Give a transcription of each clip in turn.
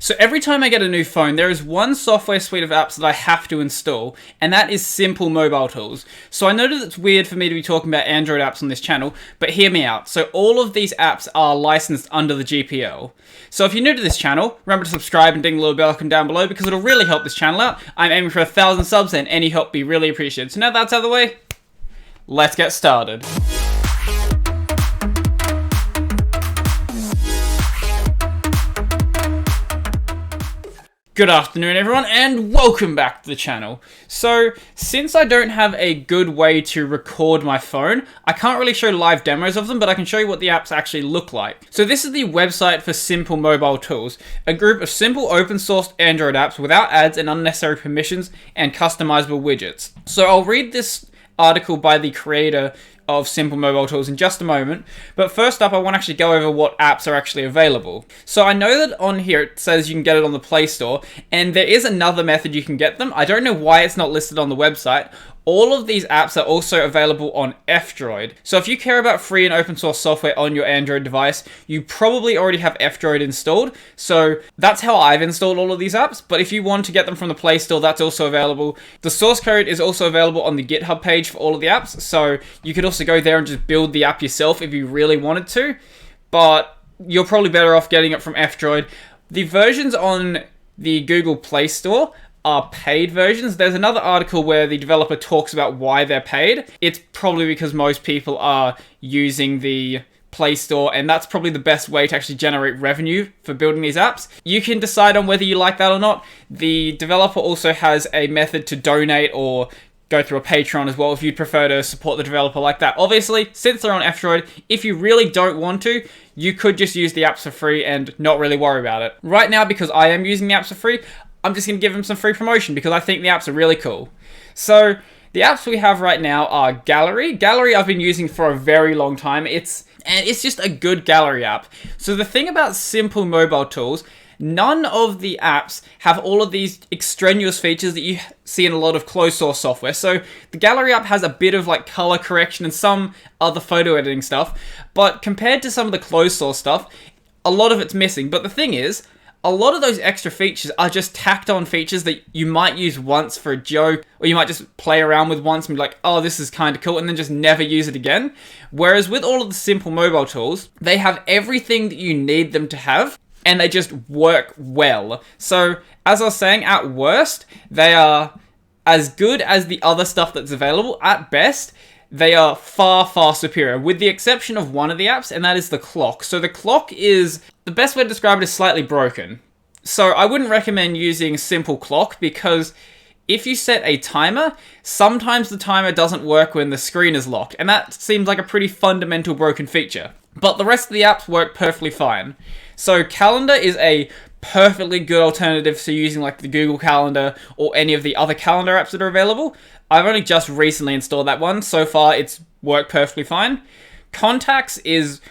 So every time I get a new phone, there is one software suite of apps that I have to install, and that is Simple Mobile Tools. So I know that it's weird for me to be talking about Android apps on this channel, but hear me out. So all of these apps are licensed under the GPL. So if you're new to this channel, remember to subscribe and ding the little bell icon down below because it'll really help this channel out. I'm aiming for 1,000 subs and any help be really appreciated. So now that's out of the way, let's get started. Good afternoon everyone and welcome back to the channel. So since I don't have a good way to record my phone, I can't really show live demos of them, but I can show you what the apps actually look like. So this is the website for Simple Mobile Tools, a group of simple open source Android apps without ads and unnecessary permissions and customizable widgets. So I'll read this article by the creator of Simple Mobile Tools in just a moment, but first up I want to actually go over what apps are actually available. So I know that on here it says you can get it on the Play Store, and there is another method you can get them. I don't know why it's not listed on the website. All of these apps are also available on F-Droid. So if you care about free and open source software on your Android device, you probably already have F-Droid installed. So that's how I've installed all of these apps. But if you want to get them from the Play Store, that's also available. The source code is also available on the GitHub page for all of the apps. So you could also go there and just build the app yourself if you really wanted to. But you're probably better off getting it from F-Droid. The versions on the Google Play Store are paid versions. There's another article where the developer talks about why they're paid. It's probably because most people are using the Play Store, and that's probably the best way to actually generate revenue for building these apps. You can decide on whether you like that or not. The developer also has a method to donate or go through a Patreon as well if you'd prefer to support the developer like that. Obviously, since they're on F-Droid, if you really don't want to, you could just use the apps for free and not really worry about it. Right now, because I am using the apps for free, I'm just going to give them some free promotion because I think the apps are really cool. So the apps we have right now are Gallery. Gallery I've been using for a very long time. It's just a good gallery app. So the thing about Simple Mobile Tools, none of the apps have all of these extraneous features that you see in a lot of closed source software. So the Gallery app has a bit of like color correction and some other photo editing stuff, but compared to some of the closed source stuff, a lot of it's missing. But the thing is, a lot of those extra features are just tacked on features that you might use once for a joke, or you might just play around with once and be like, oh, this is kind of cool, and then just never use it again. Whereas with all of the Simple Mobile Tools, they have everything that you need them to have, and they just work well. So, as I was saying, at worst, they are as good as the other stuff that's available. At best, they are far, far superior, with the exception of one of the apps, and that is the clock. So the clock is, the best way to describe it is slightly broken. So I wouldn't recommend using Simple Clock because if you set a timer, sometimes the timer doesn't work when the screen is locked, and that seems like a pretty fundamental broken feature. But the rest of the apps work perfectly fine. So Calendar is a perfectly good alternative to using like the Google Calendar or any of the other calendar apps that are available. I've only just recently installed that one. So far, it's worked perfectly fine. Contacts is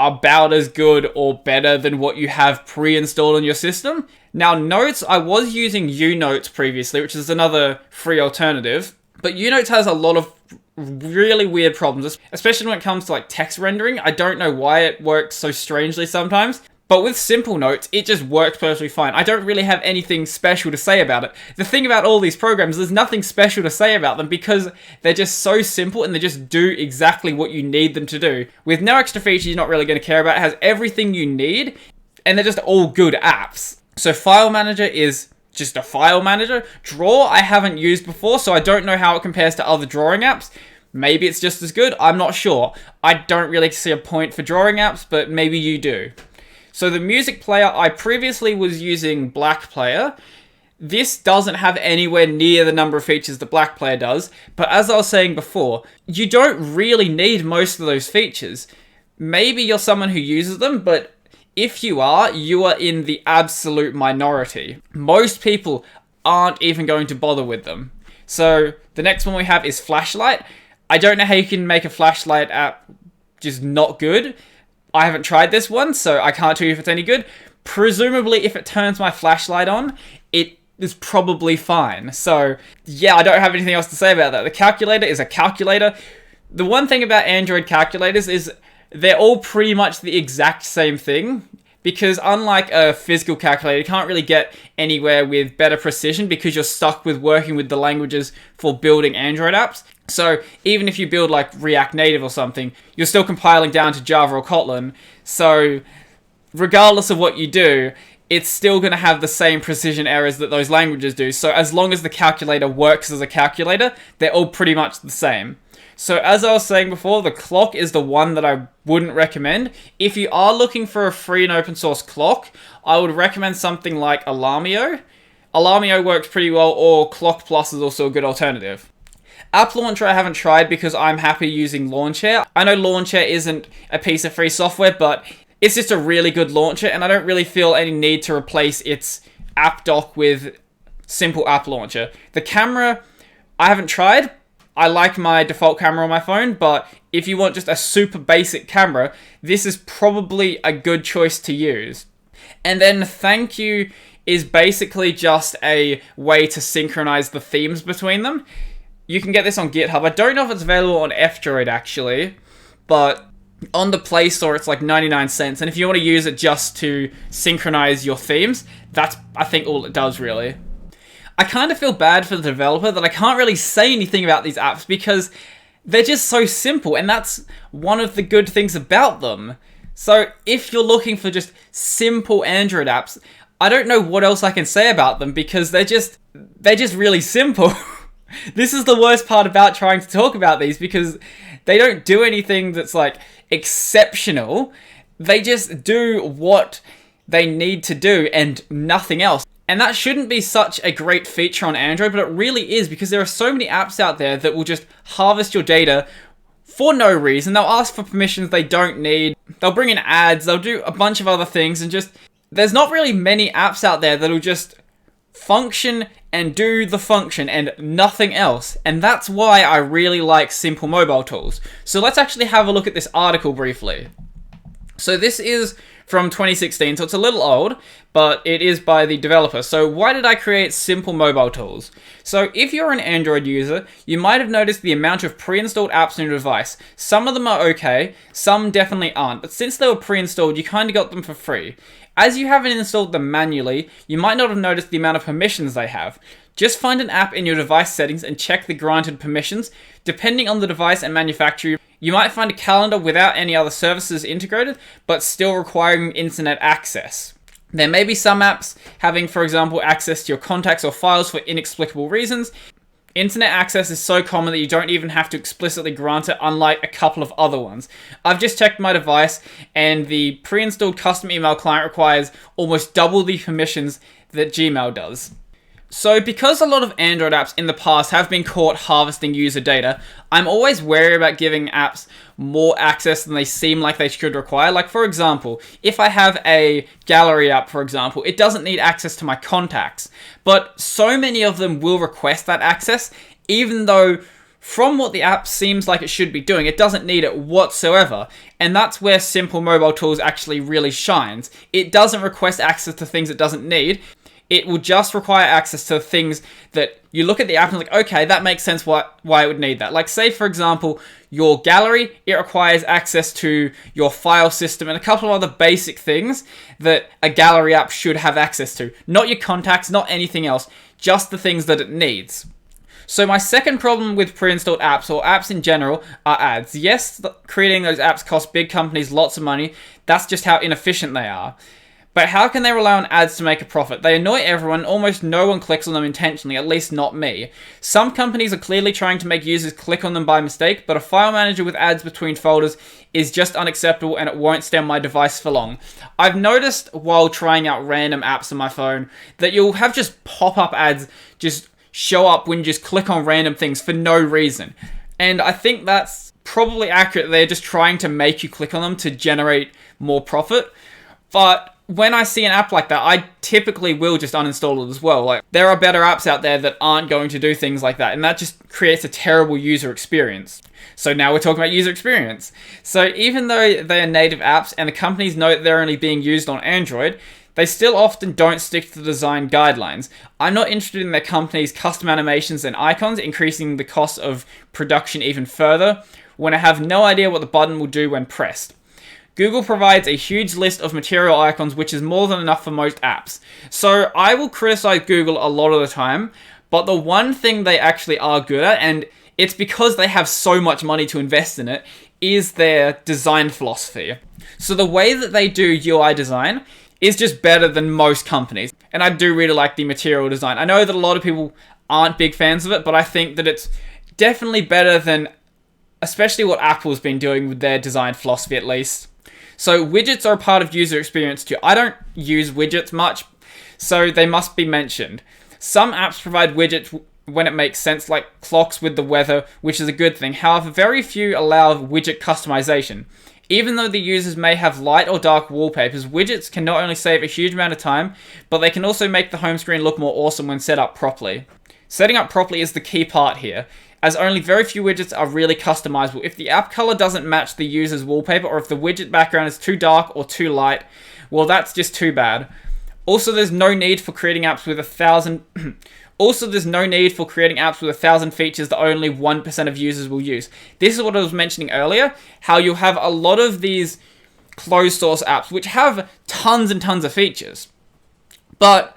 about as good or better than what you have pre-installed on your system. Now, Notes, I was using UNotes previously, which is another free alternative. But UNotes has a lot of really weird problems, especially when it comes to like text rendering. I don't know why it works so strangely sometimes. But with Simple Notes, it just works perfectly fine. I don't really have anything special to say about it. The thing about all these programs, there's nothing special to say about them because they're just so simple and they just do exactly what you need them to do. With no extra features you're not really going to care about. It has everything you need, and they're just all good apps. So File Manager is just a file manager. Draw I haven't used before, so I don't know how it compares to other drawing apps. Maybe it's just as good, I'm not sure. I don't really see a point for drawing apps, but maybe you do. So the music player, I previously was using Black Player. This doesn't have anywhere near the number of features that Black Player does, but as I was saying before, you don't really need most of those features. Maybe you're someone who uses them, but if you are in the absolute minority. Most people aren't even going to bother with them. So the next one we have is Flashlight. I don't know how you can make a Flashlight app just not good. I haven't tried this one, so I can't tell you if it's any good. Presumably, if it turns my flashlight on, it is probably fine. So, yeah, I don't have anything else to say about that. The calculator is a calculator. The one thing about Android calculators is they're all pretty much the exact same thing, because unlike a physical calculator, you can't really get anywhere with better precision because you're stuck with working with the languages for building Android apps. So even if you build like React Native or something, you're still compiling down to Java or Kotlin. So regardless of what you do, it's still going to have the same precision errors that those languages do. So as long as the calculator works as a calculator, they're all pretty much the same. So as I was saying before, the clock is the one that I wouldn't recommend. If you are looking for a free and open source clock, I would recommend something like Alarmio. Alarmio works pretty well, or Clock Plus is also a good alternative. App Launcher I haven't tried because I'm happy using Launcher. I know Launcher isn't a piece of free software, but it's just a really good launcher, and I don't really feel any need to replace its app dock with simple app launcher. The camera, I haven't tried. I like my default camera on my phone, but if you want just a super basic camera, this is probably a good choice to use. And then Thank You is basically just a way to synchronize the themes between them. You can get this on GitHub. I don't know if it's available on F-Droid actually, but on the Play Store it's like 99 cents. And if you want to use it just to synchronize your themes, that's, I think, all it does really. I kind of feel bad for the developer that I can't really say anything about these apps because they're just so simple, and that's one of the good things about them. So if you're looking for just simple Android apps, I don't know what else I can say about them because they're just really simple. This is the worst part about trying to talk about these because they don't do anything that's like exceptional. They just do what they need to do and nothing else. And that shouldn't be such a great feature on Android, but it really is because there are so many apps out there that will just harvest your data for no reason. They'll ask for permissions they don't need. They'll bring in ads. They'll do a bunch of other things, and just there's not really many apps out there that'll just function and do the function and nothing else. And that's why I really like simple mobile tools. So let's actually have a look at this article briefly. So this is from 2016, so it's a little old, but it is by the developer. So why did I create simple mobile tools? So if you're an Android user, you might have noticed the amount of pre-installed apps on your device. Some of them are okay, some definitely aren't, but since they were pre-installed, you kind of got them for free. As you haven't installed them manually, you might not have noticed the amount of permissions they have. Just find an app in your device settings and check the granted permissions. Depending on the device and manufacturer, you might find a calendar without any other services integrated, but still requiring internet access. There may be some apps having, for example, access to your contacts or files for inexplicable reasons. Internet access is so common that you don't even have to explicitly grant it, unlike a couple of other ones. I've just checked my device, and the pre-installed custom email client requires almost double the permissions that Gmail does. So because a lot of Android apps in the past have been caught harvesting user data, I'm always wary about giving apps more access than they seem like they should require. Like, for example, if I have a gallery app, for example, it doesn't need access to my contacts, but so many of them will request that access, even though from what the app seems like it should be doing, it doesn't need it whatsoever. And that's where simple mobile tools actually really shines. It doesn't request access to things it doesn't need. It will just require access to things that you look at the app and like, okay, that makes sense why it would need that. Like, say, for example, your gallery, it requires access to your file system and a couple of other basic things that a gallery app should have access to. Not your contacts, not anything else, just the things that it needs. So my second problem with pre-installed apps, or apps in general, are ads. Yes, creating those apps costs big companies lots of money. That's just how inefficient they are. But how can they rely on ads to make a profit? They annoy everyone, almost no one clicks on them intentionally, at least not me. Some companies are clearly trying to make users click on them by mistake, but a file manager with ads between folders is just unacceptable and it won't stay on my device for long. I've noticed while trying out random apps on my phone that you'll have just pop-up ads just show up when you just click on random things for no reason. And I think that's probably accurate. They're just trying to make you click on them to generate more profit. But when I see an app like that, I typically will just uninstall it as well. Like, there are better apps out there that aren't going to do things like that, and that just creates a terrible user experience. So now we're talking about user experience. So even though they are native apps and the companies know that they're only being used on Android, they still often don't stick to the design guidelines. I'm not interested in their company's custom animations and icons, increasing the cost of production even further, when I have no idea what the button will do when pressed. Google provides a huge list of material icons, which is more than enough for most apps. So I will criticize Google a lot of the time, but the one thing they actually are good at, and it's because they have so much money to invest in it, is their design philosophy. So the way that they do UI design is just better than most companies. And I do really like the material design. I know that a lot of people aren't big fans of it, but I think that it's definitely better than especially what Apple's been doing with their design philosophy, at least. So widgets are a part of user experience too. I don't use widgets much, so they must be mentioned. Some apps provide widgets when it makes sense, like clocks with the weather, which is a good thing. However, very few allow widget customization. Even though the users may have light or dark wallpapers, widgets can not only save a huge amount of time, but they can also make the home screen look more awesome when set up properly. Setting up properly is the key part here, as only very few widgets are really customizable. If the app color doesn't match the user's wallpaper, or if the widget background is too dark or too light, well, that's just too bad. Also, there's no need for creating apps with 1,000 features that only 1% of users will use. This is what I was mentioning earlier, how you have a lot of these closed source apps which have tons and tons of features, but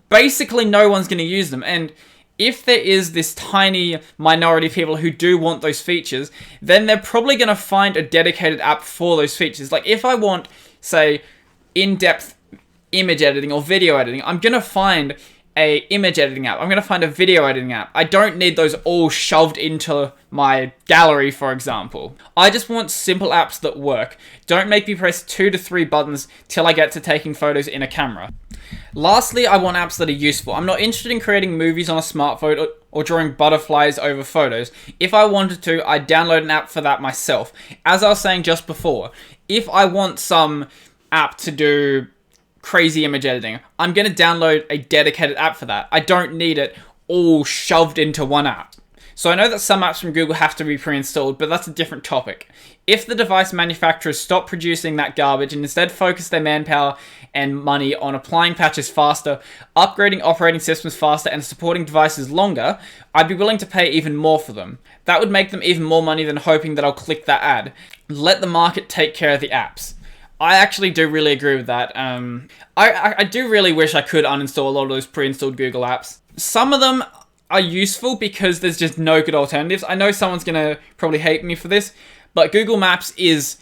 basically no one's going to use them. And if there is this tiny minority of people who do want those features, then they're probably going to find a dedicated app for those features. Like if I want, say, in-depth image editing or video editing, I'm going to find a image editing app. I'm going to find a video editing app. I don't need those all shoved into my gallery, for example. I just want simple apps that work. Don't make me press 2 to 3 buttons till I get to taking photos in a camera. Lastly, I want apps that are useful. I'm not interested in creating movies on a smartphone or drawing butterflies over photos. If I wanted to, I'd download an app for that myself. As I was saying just before, if I want some app to do crazy image editing, I'm going to download a dedicated app for that. I don't need it all shoved into one app. So I know that some apps from Google have to be pre-installed, but that's a different topic. If the device manufacturers stop producing that garbage and instead focus their manpower and money on applying patches faster, upgrading operating systems faster, and supporting devices longer, I'd be willing to pay even more for them. That would make them even more money than hoping that I'll click that ad. Let the market take care of the apps. I actually do really agree with that. I do really wish I could uninstall a lot of those pre-installed Google apps. Some of them are useful because there's just no good alternatives. I know someone's going to probably hate me for this, but Google Maps is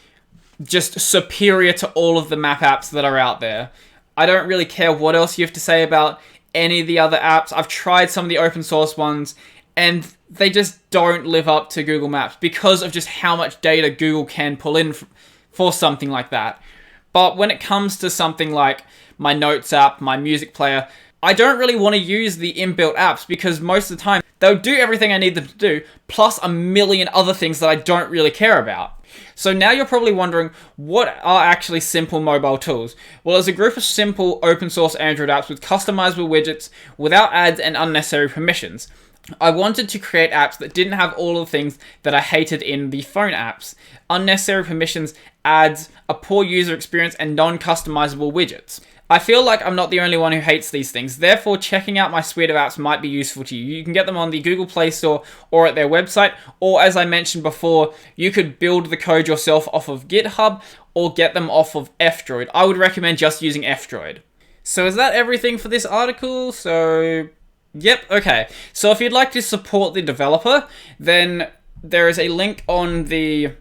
just superior to all of the map apps that are out there. I don't really care what else you have to say about any of the other apps. I've tried some of the open source ones, and they just don't live up to Google Maps because of just how much data Google can pull in for something like that. But when it comes to something like my Notes app, my music player, I don't really want to use the inbuilt apps because most of the time they'll do everything I need them to do, plus a million other things that I don't really care about. So now you're probably wondering, what are actually simple mobile tools? Well, there's a group of simple open source Android apps with customizable widgets without ads and unnecessary permissions. I wanted to create apps that didn't have all of the things that I hated in the phone apps. Unnecessary permissions, ads, a poor user experience, and non-customizable widgets. I feel like I'm not the only one who hates these things, therefore checking out my suite of apps might be useful to you. You can get them on the Google Play Store or at their website, or as I mentioned before, you could build the code yourself off of GitHub or get them off of F-Droid. I would recommend just using F-Droid. So is that everything for this article? Yep, okay. So if you'd like to support the developer, then there is a link on the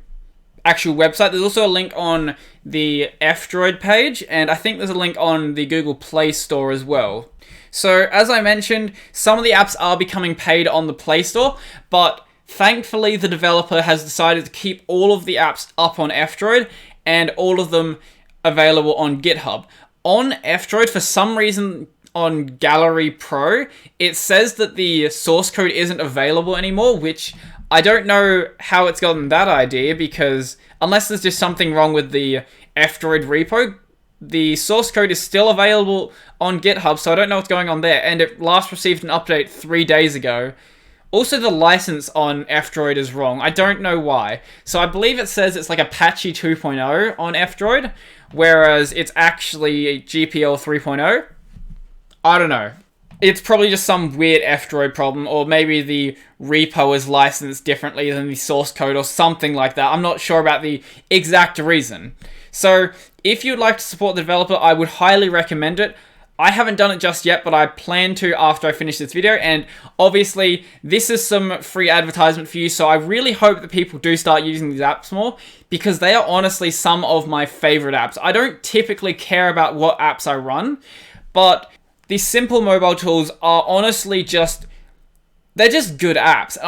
actual website. There's also a link on the F-Droid page, and I think there's a link on the Google Play Store as well. So as I mentioned, some of the apps are becoming paid on the Play Store, but thankfully the developer has decided to keep all of the apps up on F-Droid and all of them available on GitHub. On F-Droid, for some reason, on Gallery Pro, it says that the source code isn't available anymore, which I don't know how it's gotten that idea, because unless there's just something wrong with the F-Droid repo, the source code is still available on GitHub, so I don't know what's going on there, and it last received an update 3 days ago. Also, the license on F-Droid is wrong. I don't know why. So I believe it says it's like Apache 2.0 on F-Droid, whereas it's actually GPL 3.0. I don't know. it's probably just some weird F-Droid problem, or maybe the repo is licensed differently than the source code or something like that. I'm not sure about the exact reason. So if you'd like to support the developer, I would highly recommend it. I haven't done it just yet, but I plan to after I finish this video, and obviously this is some free advertisement for you, so I really hope that people do start using these apps more, because they are honestly some of my favorite apps. I don't typically care about what apps I run, but these simple mobile tools are honestly they're just good apps.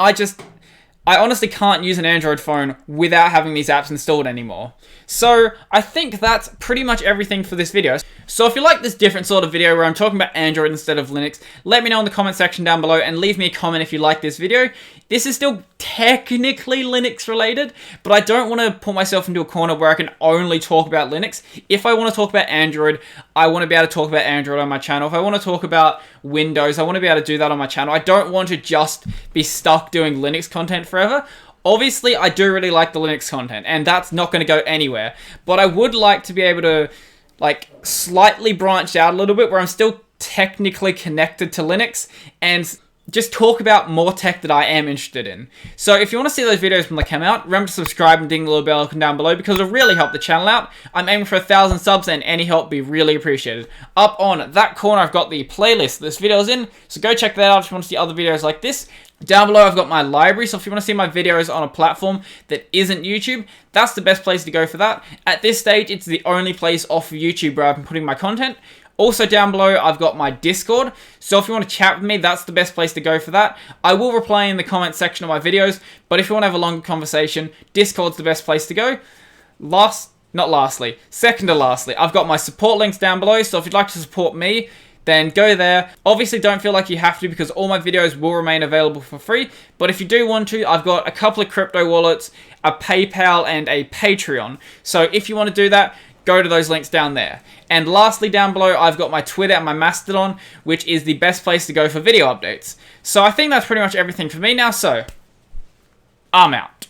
I honestly can't use an Android phone without having these apps installed anymore. So I think that's pretty much everything for this video. So if you like this different sort of video where I'm talking about Android instead of Linux, let me know in the comment section down below and leave me a comment if you like this video. This is still technically Linux related, but I don't want to put myself into a corner where I can only talk about Linux. If I want to talk about Android, I want to be able to talk about Android on my channel. If I want to talk about Windows, I want to be able to do that on my channel. I don't want to just be stuck doing Linux content forever. Obviously, I do really like the Linux content, and that's not going to go anywhere. But I would like to be able to, like, slightly branch out a little bit where I'm still technically connected to Linux and just talk about more tech that I am interested in. So if you want to see those videos when they come out, remember to subscribe and ding the little bell icon down below, because it'll really help the channel out. I'm aiming for 1,000 subs, and any help would be really appreciated. Up on that corner, I've got the playlist this video is in, so go check that out if you want to see other videos like this. Down below, I've got my library, so if you want to see my videos on a platform that isn't YouTube, that's the best place to go for that. At this stage, it's the only place off of YouTube where I've been putting my content. Also down below, I've got my Discord, so if you want to chat with me, that's the best place to go for that. I will reply in the comment section of my videos, but if you want to have a longer conversation, Discord's the best place to go. Second to lastly, I've got my support links down below, so if you'd like to support me, then go there. Obviously, don't feel like you have to, because all my videos will remain available for free. But if you do want to, I've got a couple of crypto wallets, a PayPal, and a Patreon. So if you want to do that, go to those links down there. And lastly, down below, I've got my Twitter and my Mastodon, which is the best place to go for video updates. So I think that's pretty much everything for me now, so I'm out.